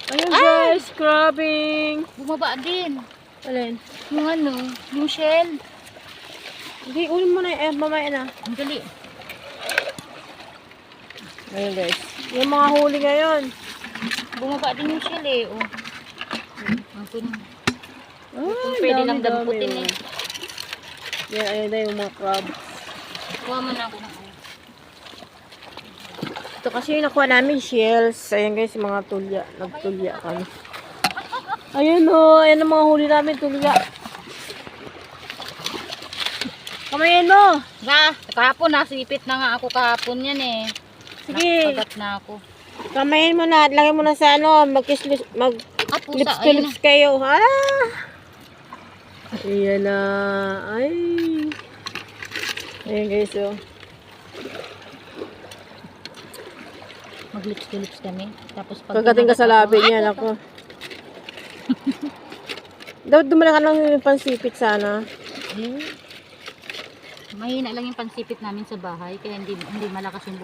Ayun guys, crabbing. Bumaba din. Alin? Yung ano, yung shell. Hindi, ulit mo na mamaya na. Ang gali. Ayun guys. Yung mga huli ngayon. Bumaba din yung shell eh. Oh. Ang kun. Ay, Pwede lang dami, damputin dami. eh. Yan, ayun na yung mga crab. Kuha mo na ako ng ano. Ito kasi yung nakuha namin shells. Ayan guys, yung mga tulya. Nagtulya kami. Ayun o, ayan ang mga huli namin, tulya. Kamayin mo! Kahapon nasipit na nga ako kahapon yan eh. Sige. Nakagat na ako. Kamayin mo na, lagay mo na sa ano, mag-lips Pusa, to lips kayo, ha? Ayan na. Ay. Ayan guys, oh. Mag-lips to lips kami. Tapos pag Kagating ka sa labi niya, ako. Dapat dumala ka lang yung pansipit sana. Mahina lang yung pansipit namin sa bahay. Kaya hindi malakas yung